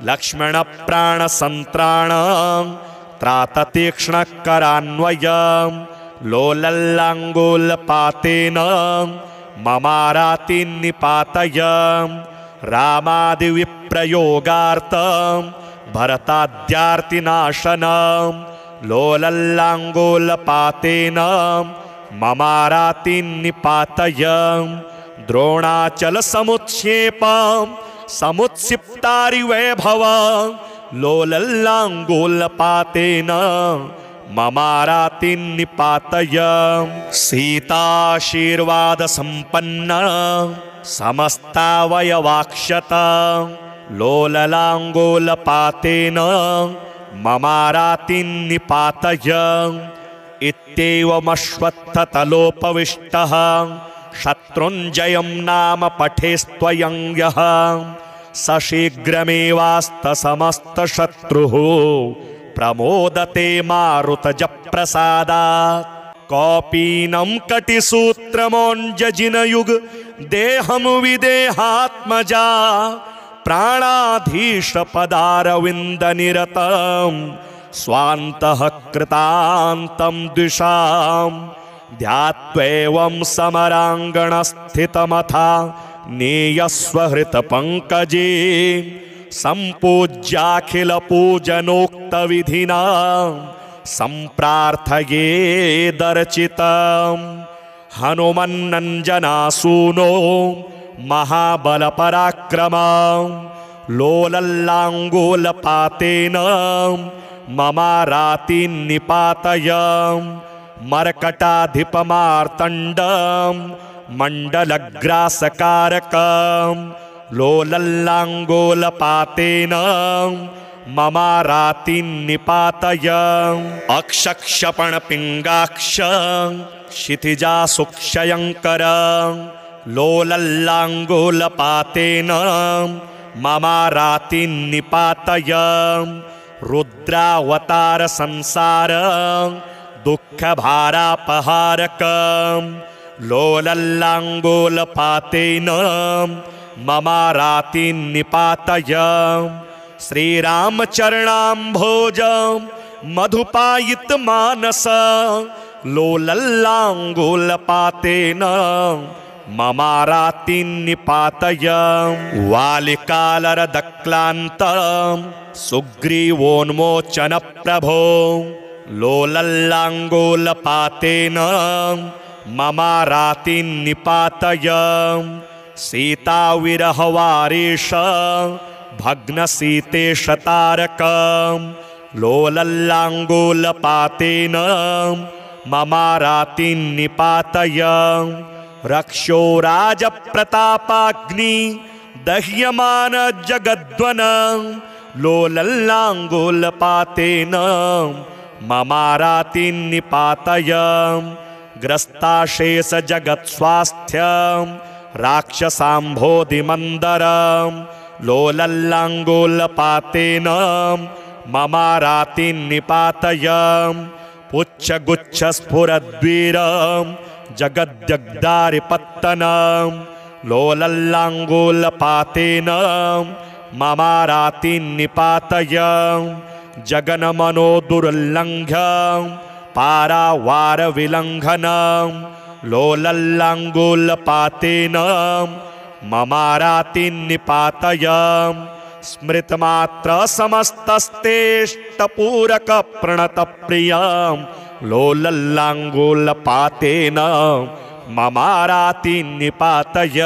A: लक्ष्मणप्राणसन्त्राणं त्राततीक्ष्णकरान्वयं लोलल्लाङ्गूलपातेन ममारातिन्निपातय रामादिविप्रयोगार्थं भरताद्यार्तिनाशनं लोलल्लाङ्गूलपातेन ममारातिन्निपातय द्रोणाचलसमुत्क्षेपं समुत्क्षिप्तारिवैभवं लोलल्लाङ्गूलपातेन ममारातिन्निपातय सीताशीर्वादसम्पन्ना समस्तावयवाक्षता लोललाङ्गूलपातेन ममारातिन्निपातय इत्येवमश्वत्थतलोपविष्टः शत्रुञ्जयं नाम पठेस्त्वयं यः स शीघ्रमेवास्तसमस्तशत्रुः प्रमोदते मारुतजप्रसादात् कौपीनं कटिसूत्रमोञ्जजिनयुग देहं विदेहात्मजा प्राणाधीशपदारविन्दनिरतं स्वान्तः कृतान्तं द्विषां ध्यात्वैवं समराङ्गणस्थितमथा नेयस्वहृतपङ्कजे सम्पूज्याखिलपूजनोक्तविधिना सम्प्रार्थयेदर्चितं हनुमन्नञ्जनासूनो महाबलपराक्रमं लोलल्लाङ्गूलपातेन ममारातिन्निपातय मर्कटाधिपमार्तण्डं मण्डलग्रासकारकं लोलल्लाङ्गोलपातेन ममारातिन्निपातय अक्षक्षपणपिङ्गाक्ष क्षितिजासुक्षयङ्कर लोलल्लाङ्गोलपातेन ममारातिन्निपातय रुद्रावतार संसार दुःखभारापहारकं लोलल्लाङ्गोलपातेन ममारातिन्निपातय श्रीरामचरणाम्भोज मधुपायितमानस लोलल्लाङ्गोलपातेन ममारातिन्निपातय वालिकालरदक्लान्तं सुग्रीवोन्मोचनप्रभो लोलल्लाङ्गोलपातेन ममारातिन्निपातय सीताविरहवारेश भग्नसीतेशतारकं लोलल्लाङ्गोलपातेन ममारातिन्निपातय रक्षो राजप्रतापाग्नि दह्यमान जगद्वन लोलल्लाङ्गोलपातेन ममारातिन्निपातय ग्रस्ताशेष जगत्स्वास्थ्यं राक्षसाम्भोधिमन्दरं लोलल्लाङ्गोलपातेन ममारातिन्निपातय पुच्छगुच्छस्फुरद्वीरं जगद्जग्दारिपत्तनं लोलल्लाङ्गोलपातेन ममारातिन्निपातय जगन्मनोदुर्लङ्घ्य पारावारविलङ्घनं लोलल्लाङ्गोलपातेन ममारातिन्निपातय स्मृतमात्रसमस्तस्तेष्टपूरकप्रणतप्रियं लोलल्लाङ्गोलपातेन ममारातिन्निपातय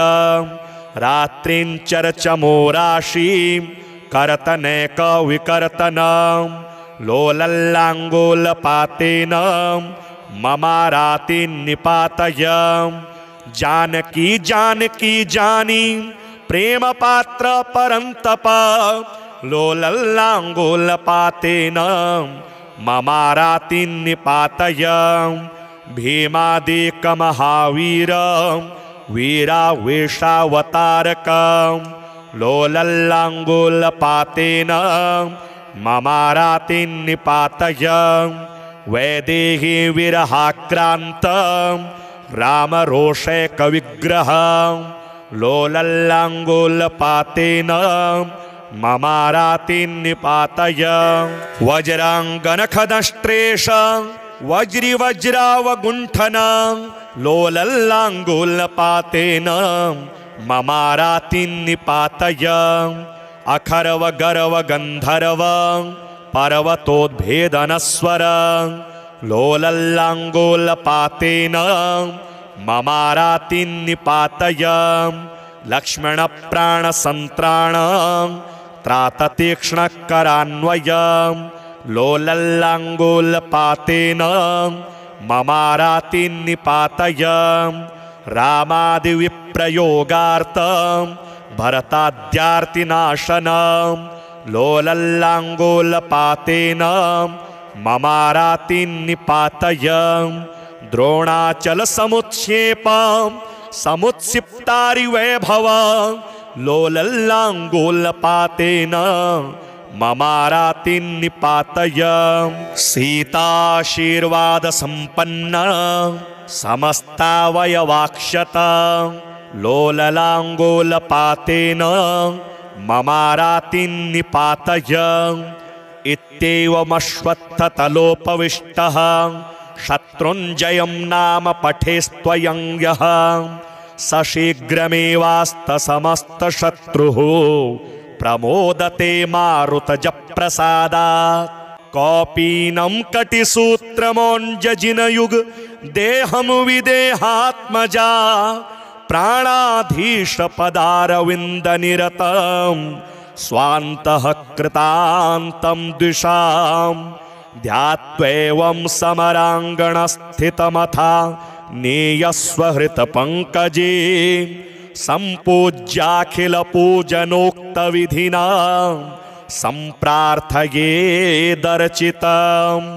A: रात्रिञ्चरचमोराशिं कर्तनैकविकर्तनं लोलल्लाङ्गोलपातेन ममारातिन्निपातय जानकी जानकी जानी प्रेमपात्र परन्तप लोलल्लाङ्गोलपातेन ममारातिन्निपातय भीमादिकमहावीरं वीरावेशावतारकं लोलल्लाङ्गोलपातेन ममारातिन्निपातय वैदेही विरहाक्रान्तं रामरोषैकविग्रहं लोलल्लाङ्गोलपातेन ममारातिन्निपातय वज्राङ्गनखदष्ट्रेश वज्रिवज्रावगुण्ठनं लोलल्लाङ्गोलपातेन ममारातिन्निपातय अखर्वगर्वगन्धर्व पर्वतोद्भेदनस्वर लोलल्लाङ्गोलपातेन ममारातिन्निपातय लक्ष्मणप्राणसन्त्राण त्राततीक्ष्णकरान्वयं लोलल्लाङ्गोलपातेन ममारातिन्निपातय रामादिविप्रयोगार्थं भरताद्यार्तिनाशनं लोलल्लाङ्गोलपातेन ममारातिन्निपातय द्रोणाचलसमुत्क्षेपं समुत्क्षिप्तारिवैभवं लोलल्लाङ्गोलपातेन ममारातिन्निपातय सीताशीर्वादसम्पन्न समस्तावयवाक्षत लोललाङ्गोलपातेन ममारातिन्निपातय इत्येवमश्वत्थतलोपविष्टः शत्रुञ्जयं नाम पठेस्त्वयं यः स शीघ्रमेवास्तसमस्तशत्रुः प्रमोदते मारुतजप्रसादात् कौपीनं कटिसूत्रमोञ्जजिनयुग देहं विदेहात्मजा प्राणाधीशपदारविन्दनिरतं स्वान्तः कृतान्तं द्विषां ध्यात्वैवं समराङ्गणस्थितमथा नेयस्वहृतपङ्कजे सम्पूज्याखिलपूजनोक्तविधिना सम्प्रार्थयेदर्चितम्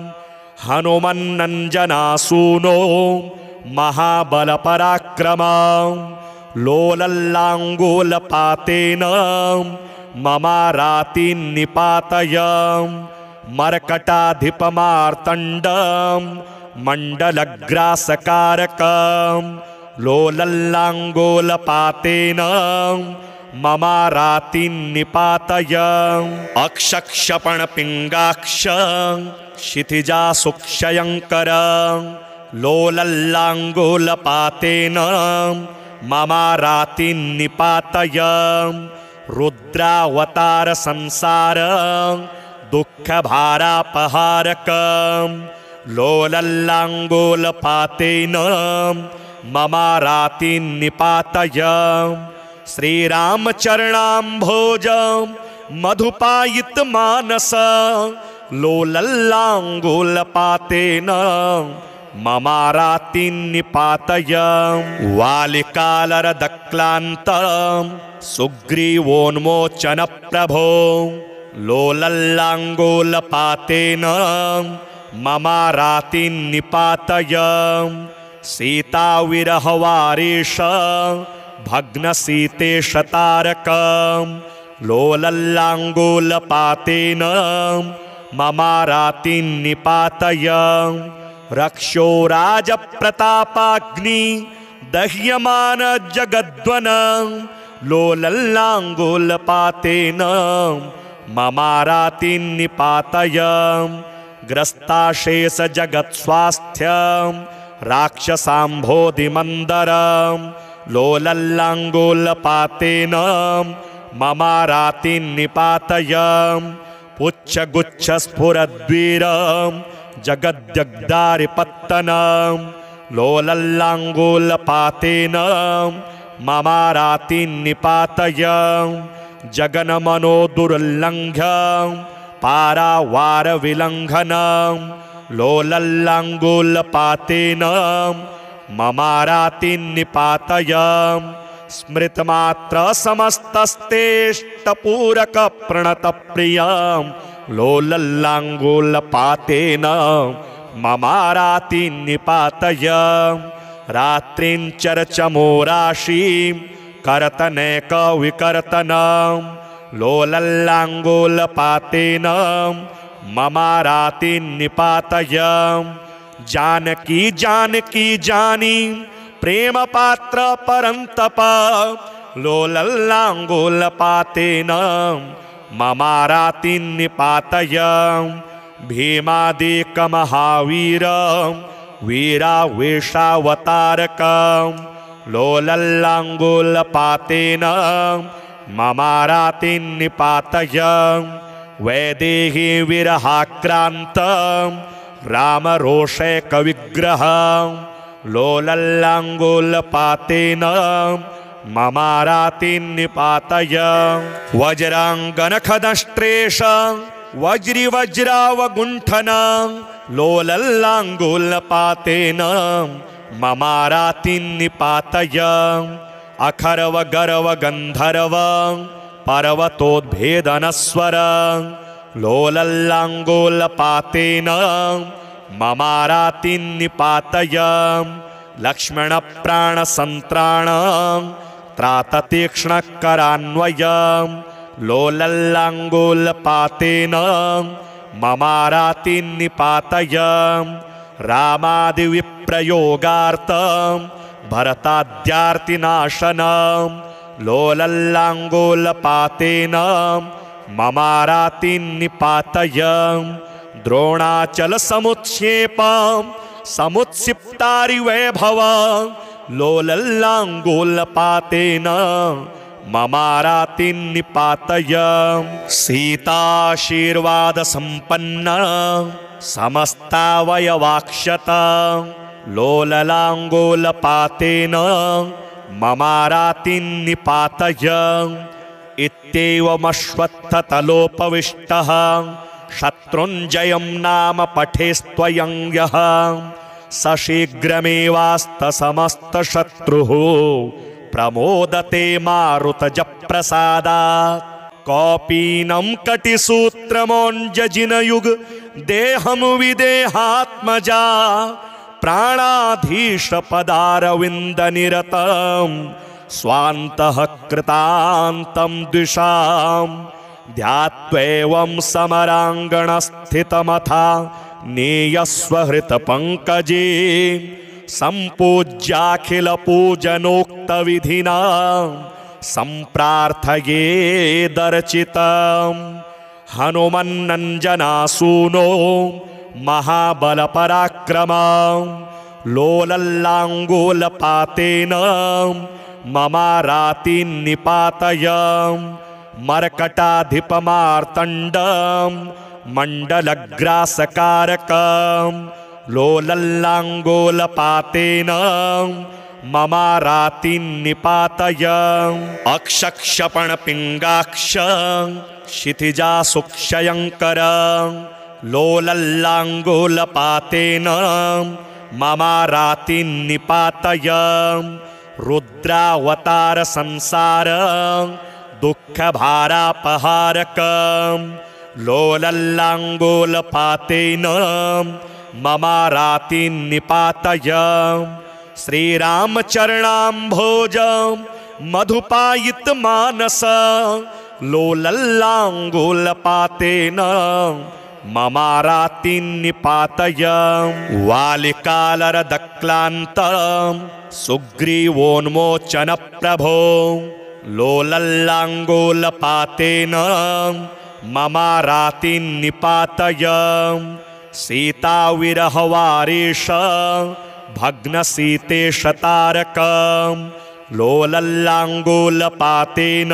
A: हनुमन्नञ्जनासूनो महाबलपराक्रमा लोलल्लाङ्गूलपातेन ममारातिन्निपातय मर्कटाधिपमार्तण्डं मण्डलग्रासकारकं लोलल्लाङ्गूलपातेन ममारातिन्निपातय अक्षक्षपणपिङ्गाक्ष क्षितिजासुक्षयङ्कर लोलल्लाङ्गूलपातेन ममारातिन्निपातय रुद्रावतार संसार दुःखभारापहारकं लोलल्लाङ्गूलपातेन ममारातिन्निपातय श्रीरामचरणाम्भोज मधुपायितमानस लोलल्लाङ्गूलपातेन ममारातिन्निपातय वालिकालरदक्लान्तं सुग्रीवोन्मोचनप्रभो लोलल्लाङ्गूलपातेन ममारातिन्निपातय सीताविरहवारेश भग्नसीतेशतारकं लोलल्लाङ्गूलपातेन ममारातिन्निपातय रक्षो राजप्रतापाग्नि दह्यमान जगद्वन लोलल्लाङ्गूलपातेन ममारातिन्निपातय ग्रस्ताशेष जगत्स्वास्थ्यं राक्षसाम्भोधिमन्दरं लोलल्लाङ्गूलपातेन ममारातिन्निपातय पुच्छगुच्छस्फुरद्वीरं जगद्जग्दारिपत्तनं लोलल्लाङ्गूलपातेन ममारातिन्निपातय जगन्मनोदुर्लङ्घ्य पारावारविलङ्घनं लोलल्लाङ्गूलपातेन ममारातिन्निपातय स्मृतमात्रसमस्तस्तेष्टपूरकप्रणतप्रियं लोलल्लाङ्गूलपातेन ममारातिन्निपातय रात्रिञ्चरचमोराशिं कर्तनैकविकर्तनं लोलल्लाङ्गूलपातेन ममारातिन्निपातय जानकी जानकी जानी प्रेमपात्र परन्तप लोलल्लाङ्गूलपातेन ममारातिन्निपातय भीमादिकमहावीरं वीरावेशावतारकं लोलल्लाङ्गूलपातेन ममारातिन्निपातय वैदेही विरहाक्रान्तं रामरोषैकविग्रहं लोलल्लाङ्गूलपातेन ममारातिन्निपातय वज्राङ्गनखदष्ट्रेष वज्रिवज्रावगुण्ठनं लोलल्लाङ्गूलपातेन ममारातिन्निपातय अखर्वगर्वगन्धर्व पर्वतोद्भेदनस्वर लोलल्लाङ्गूलपातेन ममारातिन्निपातय लक्ष्मणप्राणसन्त्राण त्राततीक्ष्णकरान्वयं लोलल्लाङ्गूलपातेन ममारातिन्निपातय रामादिविप्रयोगार्थं भरताद्यार्तिनाशनं लोलल्लाङ्गूलपातेन ममारातिन्निपातय द्रोणाचलसमुत्क्षेपं समुत्क्षिप्तारिवैभवं लोलल्लाङ्गूलपातेन ममारातिन्निपातय सीताशीर्वादसम्पन्न समस्तावयवाक्षत लोलल्लाङ्गूलपातेन ममारातिन्निपातय इत्येवमश्वत्थतलोपविष्टः शत्रुञ्जयं नाम पठेस्त्वयं यः स शीघ्रमेवास्तसमस्तशत्रुः प्रमोदते मारुतजप्रसादात् कौपीनं कटिसूत्रमोञ्जजिनयुग देहं विदेहात्मजा प्राणाधीशपदारविन्दनिरतं स्वान्तः कृतान्तं द्विषां ध्यात्वैवं समराङ्गणस्थितमथा नेयस्वहृतपङ्कजे सम्पूज्याखिलपूजनोक्तविधिना सम्प्रार्थयेदर्चितम् हनुमन्नञ्जनासूनो महाबलपराक्रमा लोलल्लाङ्गूलपातेन ममारातिन्निपातय मर्कटाधिपमार्तण्डं मण्डलग्रासकारकं लोलल्लाङ्गूलपातेन ममारातिन्निपातय अक्षक्षपणपिङ्गाक्ष क्षितिजासुक्षयङ्कर लोलल्लाङ्गूलपातेन ममारातिन्निपातय रुद्रावतारसंसार दुःखभारापहारकं लोलल्लाङ्गूलपातेन ममारातिन्निपातय श्रीरामचरणाम्भोज मधुपायितमानस लोलल्लाङ्गूलपातेन ममारातिन्निपातय वालिकालरदक्लान्तं सुग्रीवोन्मोचनप्रभो लोलल्लाङ्गूलपातेन ममारातिन्निपातय सीताविरहवारेश भग्नसीतेशतारकं लोलल्लाङ्गूलपातेन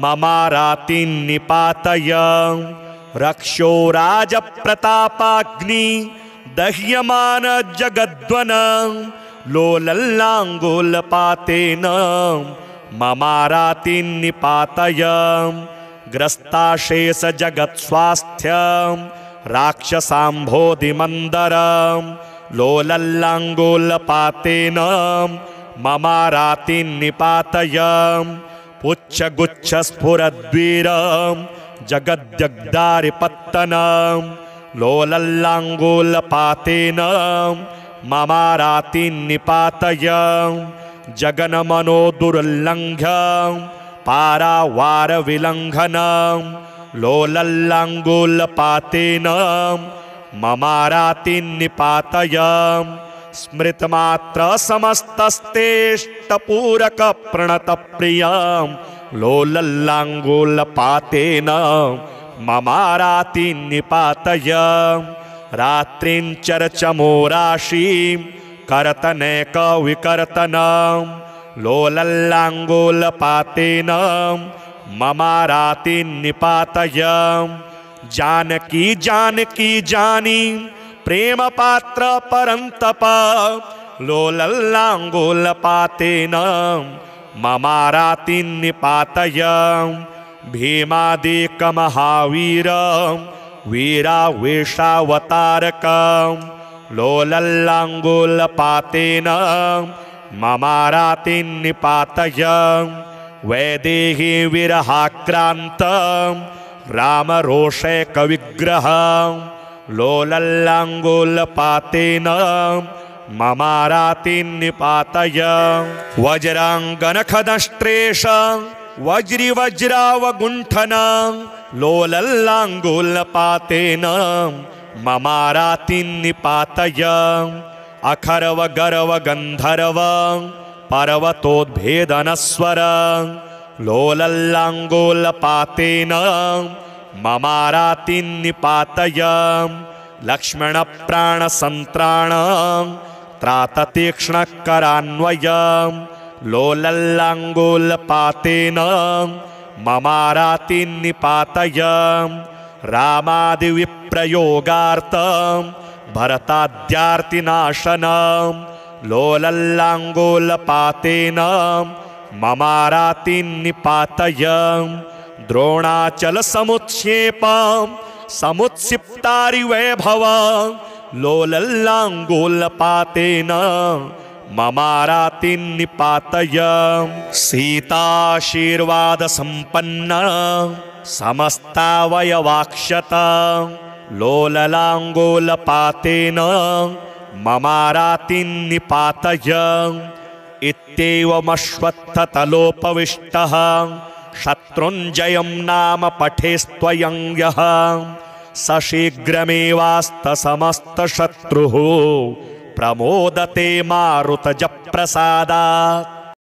A: ममारातिन्निपातय रक्षो राजप्रतापाग्नि दह्यमान जगद्वन लोलल्लाङ्गूलपातेन ममारातिन्निपातय ग्रस्ताशेष जगत्स्वास्थ्यं राक्षसाम्भोधिमन्दरं लोलल्लाङ्गूलपातेन ममारातिन्निपातय पुच्छगुच्छस्फुरद्वीरं जगद्जग्दारिपत्तनं लोलल्लाङ्गूलपातेन ममारातिन्निपातय जगन्मनोदुर्लङ्घ्य पारावारविलङ्घनं लोलल्लाङ्गूलपातेन ममारातिन्निपातय स्मृतमात्रसमस्तस्तेष्टपूरकप्रणतप्रियं लोलल्लाङ्गूलपातेन ममारातिन्निपातय रात्रिञ्चरचमोराशिं कर्तनैकविकर्तनं लोलल्लाङ्गूलपातेन ममारातिन्निपातय जानकी जानकी जानी प्रेमपात्र परन्तप लोलल्लाङ्गूलपातेन ममारातिन्निपातय भीमादिकमहावीरं वीरावेशावतारकं लोलल्लाङ्गूलपातेन ममारातिन्निपातय वैदेही विरहाक्रान्तं रामरोषैकविग्रहं लोलल्लाङ्गूलपातेन ममारातिन्निपातय वज्राङ्गनखदष्ट्रेश वज्रिवज्रावगुण्ठनं लोलल्लाङ्गूलपातेन ममारातिन्निपातय अखर्वगर्वगन्धर्व पर्वतोद्भेदनस्वर लोलल्लाङ्गूलपातेन ममारातिन्निपातय लक्ष्मणप्राणसन्त्राण त्राततीक्ष्णकरान्वयं लोलल्लाङ्गूलपातेन ममारातिन्निपातय रामादिविप्रयोगार्थं भरताद्यार्तिनाशनं लोलल्लाङ्गूलपातेन ममारातिन्निपातय द्रोणाचलसमुत्क्षेपं समुत्क्षिप्तारिवैभवं लोलल्लाङ्गूलपातेन ममारातिन्निपातय सीताशीर्वादसम्पन्ना समस्तावयवाक्षत लोललाङ्गूलपातेन ममारातिन्निपातय इत्येवमश्वत्थतलोपविष्टः शत्रुञ्जयं नाम पठेस्त्वयं यः स शीघ्रमेवास्तसमस्तशत्रुः प्रमोदते मारुतजप्रसादात्।